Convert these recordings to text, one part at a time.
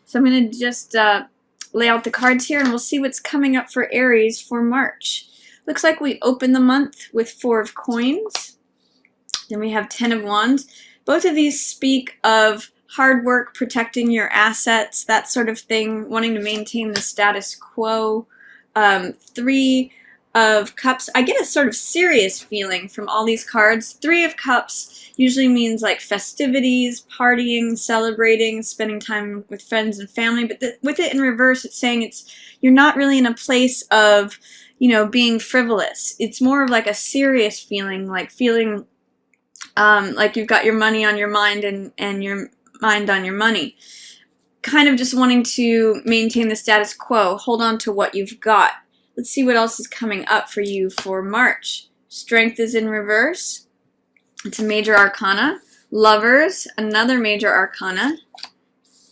So I'm going to just lay out the cards here, and we'll see what's coming up for Aries for March. Looks like we open the month with 4 of coins. Then we have 10 of wands. Both of these speak of hard work, protecting your assets, that sort of thing, wanting to maintain the status quo. 3 of cups. I get a sort of serious feeling from all these cards. 3 of cups usually means like festivities, partying, celebrating, spending time with friends and family. But with it in reverse, it's saying you're not really in a place of, being frivolous. It's more of like a serious feeling, like feeling like you've got your money on your mind and your mind on your money. Kind of just wanting to maintain the status quo, hold on to what you've got. Let's see what else is coming up for you for March. Strength is in reverse. It's a major arcana. Lovers, another major arcana.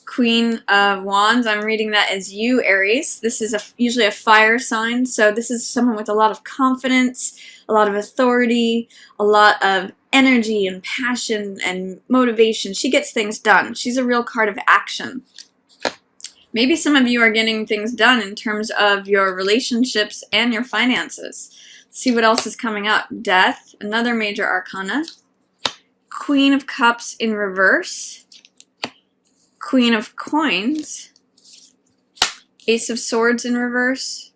Queen of Wands, I'm reading that as you, Aries. This is usually a fire sign, so this is someone with a lot of confidence, a lot of authority, a lot of energy and passion and motivation. She gets things done. She's a real card of action. Maybe some of you are getting things done in terms of your relationships and your finances. Let's see what else is coming up. Death, another major arcana. Queen of Cups in reverse. Queen of Coins. Ace of Swords in reverse.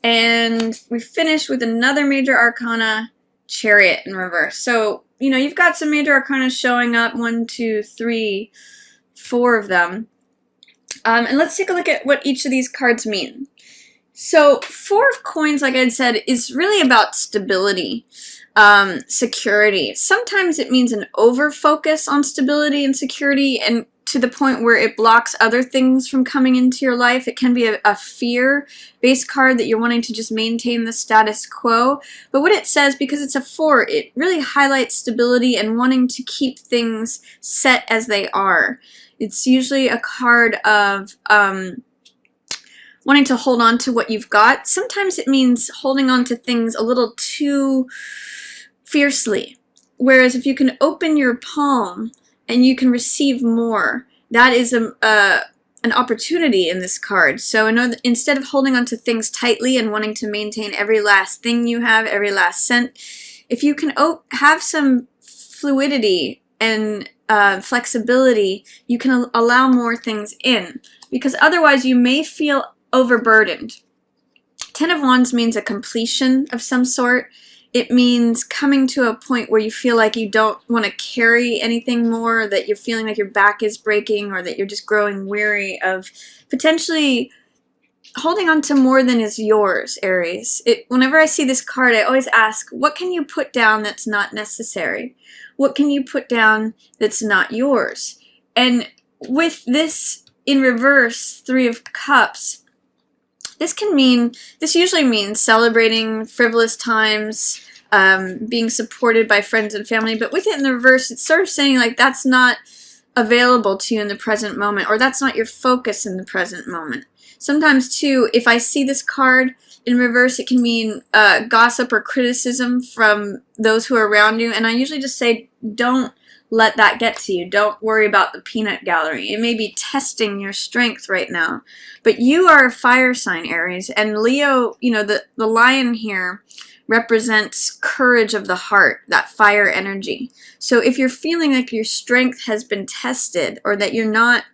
And we finish with another major arcana, Chariot in reverse. So, you've got some major arcana showing up. 1, 2, 3, 4 of them. And let's take a look at what each of these cards mean. So 4 of coins, like I said, is really about stability, security. Sometimes it means an over-focus on stability and security, and to the point where it blocks other things from coming into your life. It can be a fear-based card that you're wanting to just maintain the status quo. But what it says, because it's a 4, it really highlights stability and wanting to keep things set as they are. It's usually a card of wanting to hold on to what you've got. Sometimes it means holding on to things a little too fiercely. Whereas if you can open your palm and you can receive more, that is an opportunity in this card. So instead of holding on to things tightly and wanting to maintain every last thing you have, every last cent, if you can have some fluidity and flexibility, you can allow more things in, because otherwise you may feel overburdened. 10 of Wands means a completion of some sort. It means coming to a point where you feel like you don't want to carry anything more, that you're feeling like your back is breaking, or that you're just growing weary of potentially holding on to more than is yours, Aries. Whenever I see this card, I always ask, what can you put down that's not necessary? What can you put down that's not yours? And with this in reverse, 3 of Cups, this usually means celebrating frivolous times, being supported by friends and family. But with it in the reverse, it's sort of saying like that's not available to you in the present moment, or that's not your focus in the present moment. Sometimes too, if I see this card in reverse, it can mean gossip or criticism from those who are around you. And I usually just say, don't let that get to you. Don't worry about the peanut gallery. It may be testing your strength right now. But you are a fire sign, Aries. And Leo, the lion here represents courage of the heart, that fire energy. So if you're feeling like your strength has been tested, or that you're not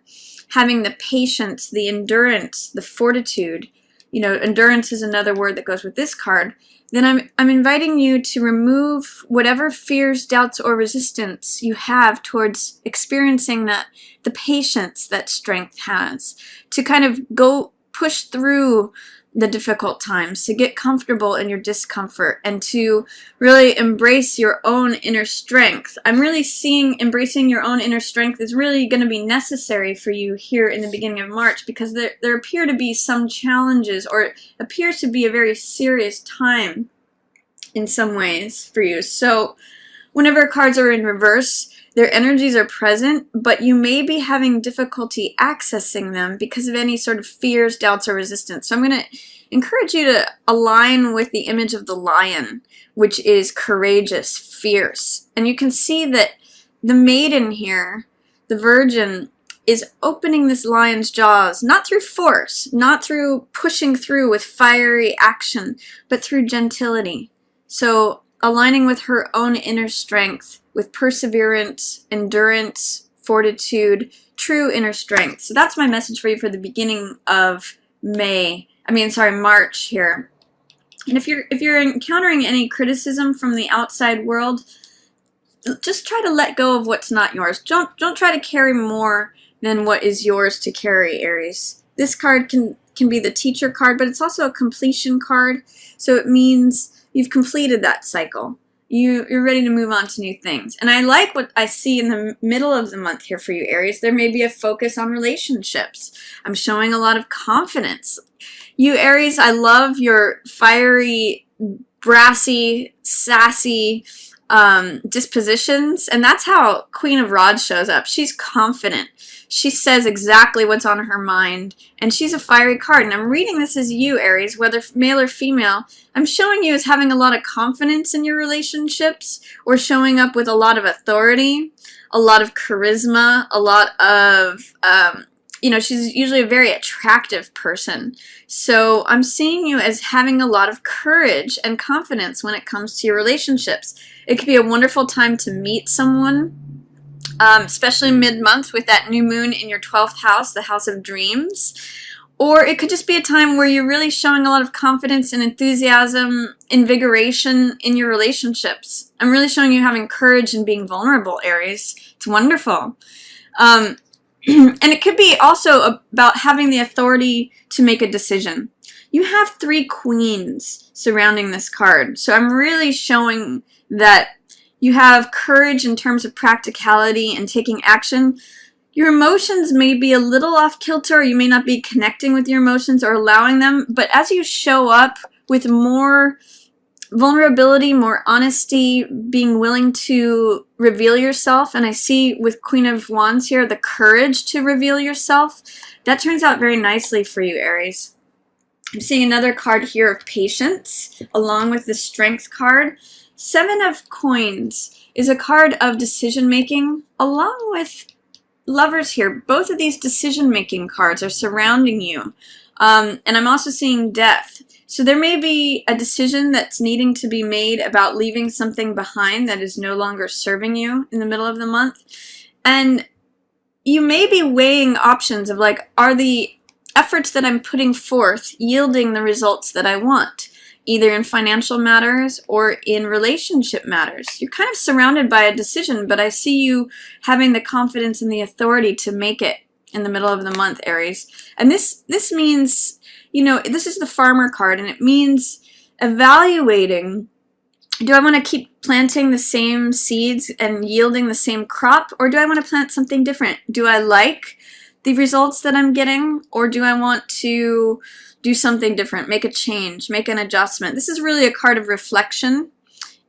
having the patience, the endurance, the fortitude, endurance is another word that goes with this card, then I'm inviting you to remove whatever fears, doubts, or resistance you have towards experiencing the patience that strength has, to kind of go push through the difficult times, to get comfortable in your discomfort, and to really embrace your own inner strength. I'm really seeing embracing your own inner strength is really going to be necessary for you here in the beginning of March, because there appear to be some challenges, or it appears to be a very serious time in some ways for you. So whenever cards are in reverse, their energies are present, but you may be having difficulty accessing them because of any sort of fears, doubts, or resistance. So I'm going to encourage you to align with the image of the lion, which is courageous, fierce. And you can see that the maiden here, the virgin, is opening this lion's jaws, not through force, not through pushing through with fiery action, but through gentility. So aligning with her own inner strength, with perseverance, endurance, fortitude, true inner strength. So that's my message for you for the beginning of March here. And if you're encountering any criticism from the outside world, just try to let go of what's not yours. Don't try to carry more than what is yours to carry, Aries. This card can be the teacher card, but it's also a completion card. So it means you've completed that cycle. You're ready to move on to new things. And I like what I see in the middle of the month here for you, Aries. There may be a focus on relationships. I'm showing a lot of confidence. You, Aries, I love your fiery, brassy, sassy dispositions, and that's how Queen of Rods shows up. She's confident. She says exactly what's on her mind, and she's a fiery card. And I'm reading this as you, Aries, whether male or female. I'm showing you as having a lot of confidence in your relationships, or showing up with a lot of authority, a lot of charisma, a lot of she's usually a very attractive person. So I'm seeing you as having a lot of courage and confidence when it comes to your relationships. It could be a wonderful time to meet someone, especially mid-month with that new moon in your 12th house, the house of dreams. Or it could just be a time where you're really showing a lot of confidence and enthusiasm, invigoration in your relationships. I'm really showing you having courage and being vulnerable, Aries. It's wonderful. And it could be also about having the authority to make a decision. You have 3 queens surrounding this card. So I'm really showing that you have courage in terms of practicality and taking action. Your emotions may be a little off kilter, or you may not be connecting with your emotions or allowing them. But as you show up with more vulnerability, more honesty, being willing to reveal yourself, and I see with Queen of Wands here, the courage to reveal yourself, that turns out very nicely for you, Aries. I'm seeing another card here of patience, along with the Strength card. 7 of Coins is a card of decision-making, along with Lovers here. Both of these decision-making cards are surrounding you. And I'm also seeing Death. So there may be a decision that's needing to be made about leaving something behind that is no longer serving you in the middle of the month. And you may be weighing options of like, are the efforts that I'm putting forth yielding the results that I want, either in financial matters or in relationship matters? You're kind of surrounded by a decision, but I see you having the confidence and the authority to make it in the middle of the month, Aries. And this means, this is the farmer card, and it means evaluating, do I want to keep planting the same seeds and yielding the same crop, or do I want to plant something different? Do I like the results that I'm getting, or do I want to do something different, make a change, make an adjustment? This is really a card of reflection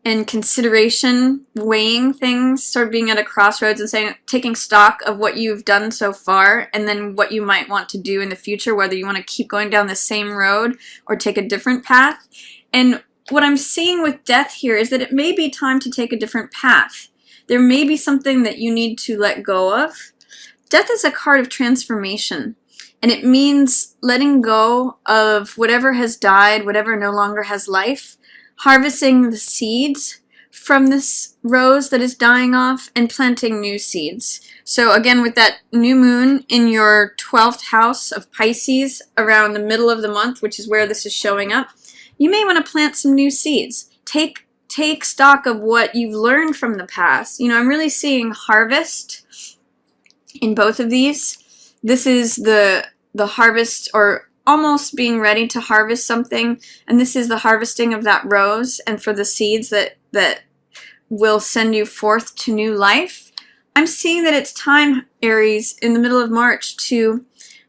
and consideration, weighing things, sort of being at a crossroads and saying, taking stock of what you've done so far and then what you might want to do in the future, whether you want to keep going down the same road or take a different path. And what I'm seeing with Death here is that it may be time to take a different path. There may be something that you need to let go of. Death is a card of transformation, and it means letting go of whatever has died, whatever no longer has life, harvesting the seeds from this rose that is dying off and planting new seeds. So again, with that new moon in your 12th house of Pisces around the middle of the month, which is where this is showing up, you may want to plant some new seeds. Take stock of what you've learned from the past. I'm really seeing harvest in both of these. This is the harvest, or almost being ready to harvest something, and this is the harvesting of that rose and for the seeds that will send you forth to new life. I'm seeing that it's time, Aries, in the middle of March to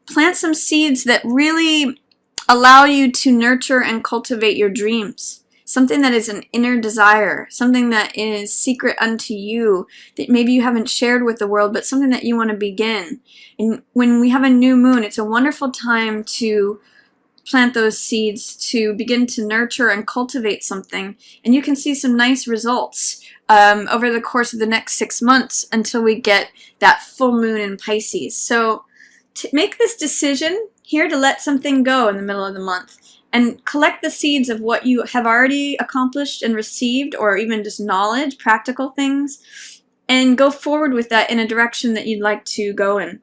plant some seeds that really allow you to nurture and cultivate your dreams. Something that is an inner desire, something that is secret unto you, that maybe you haven't shared with the world, but something that you want to begin. And when we have a new moon, it's a wonderful time to plant those seeds to begin to nurture and cultivate something, and you can see some nice results over the course of the next 6 months until we get that full moon in Pisces. So to make this decision here to let something go in the middle of the month and collect the seeds of what you have already accomplished and received, or even just knowledge, practical things, and go forward with that in a direction that you'd like to go in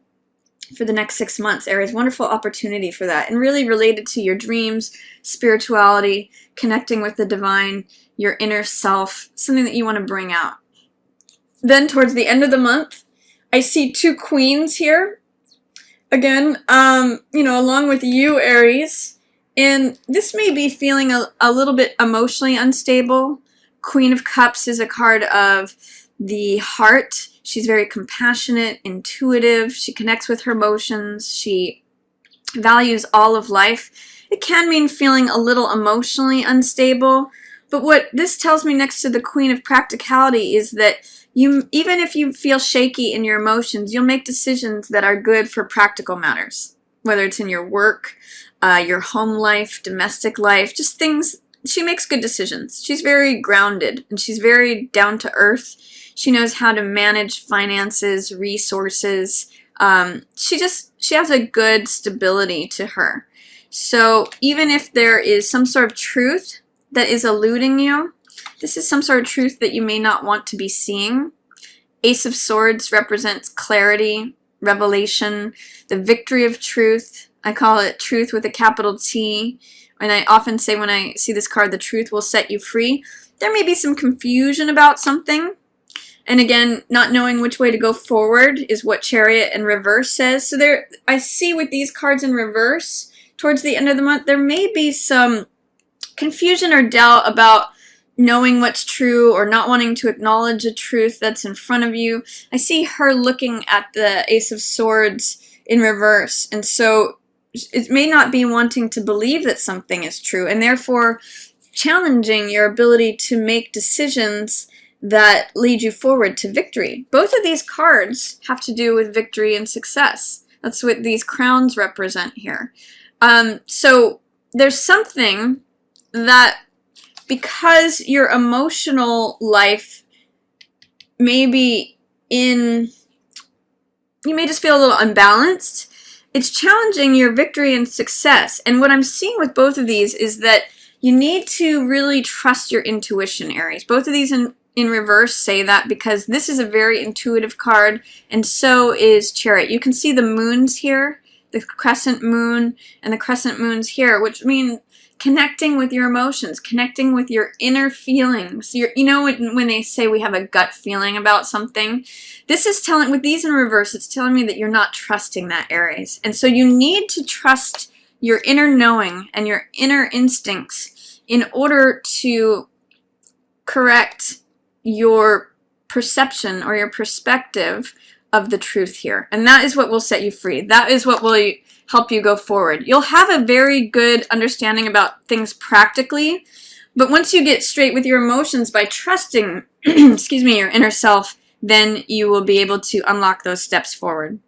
for the next 6 months, Aries. Wonderful opportunity for that, and really related to your dreams, spirituality, connecting with the divine, your inner self, something that you want to bring out. Then towards the end of the month, I see 2 queens here. Again, along with you, Aries. And this may be feeling a little bit emotionally unstable. Queen of Cups is a card of the heart. She's very compassionate, intuitive. She connects with her emotions. She values all of life. It can mean feeling a little emotionally unstable. But what this tells me next to the Queen of Practicality is that even if you feel shaky in your emotions, you'll make decisions that are good for practical matters, whether it's in your work, your home life, domestic life, just things. She makes good decisions. She's very grounded, and she's very down to earth. She knows how to manage finances, resources. She has a good stability to her. So even if there is some sort of truth that is eluding you, this is some sort of truth that you may not want to be seeing. Ace of Swords represents clarity, revelation, the victory of truth. I call it truth with a capital T. And I often say when I see this card, the truth will set you free. There may be some confusion about something. And again, not knowing which way to go forward is what Chariot in reverse says. So I see with these cards in reverse, towards the end of the month, there may be some confusion or doubt about knowing what's true or not wanting to acknowledge a truth that's in front of you. I see her looking at the Ace of Swords in reverse, and so it may not be wanting to believe that something is true, and therefore challenging your ability to make decisions that lead you forward to victory. Both of these cards have to do with victory and success. That's what these crowns represent here. So there's something that, because your emotional life may be you may just feel a little unbalanced. It's challenging your victory and success. And what I'm seeing with both of these is that you need to really trust your intuition, Aries. Both of these in reverse say that, because this is a very intuitive card, and so is Chariot. You can see the moons here, the crescent moon and the crescent moons here, which mean connecting with your emotions, connecting with your inner feelings. When they say we have a gut feeling about something, this is telling, with these in reverse, it's telling me that you're not trusting that, Aries. And so you need to trust your inner knowing and your inner instincts in order to correct your perception or your perspective of the truth here. And that is what will set you free. That is what will help you go forward. You'll have a very good understanding about things practically, but once you get straight with your emotions by trusting, excuse me, your inner self, then you will be able to unlock those steps forward.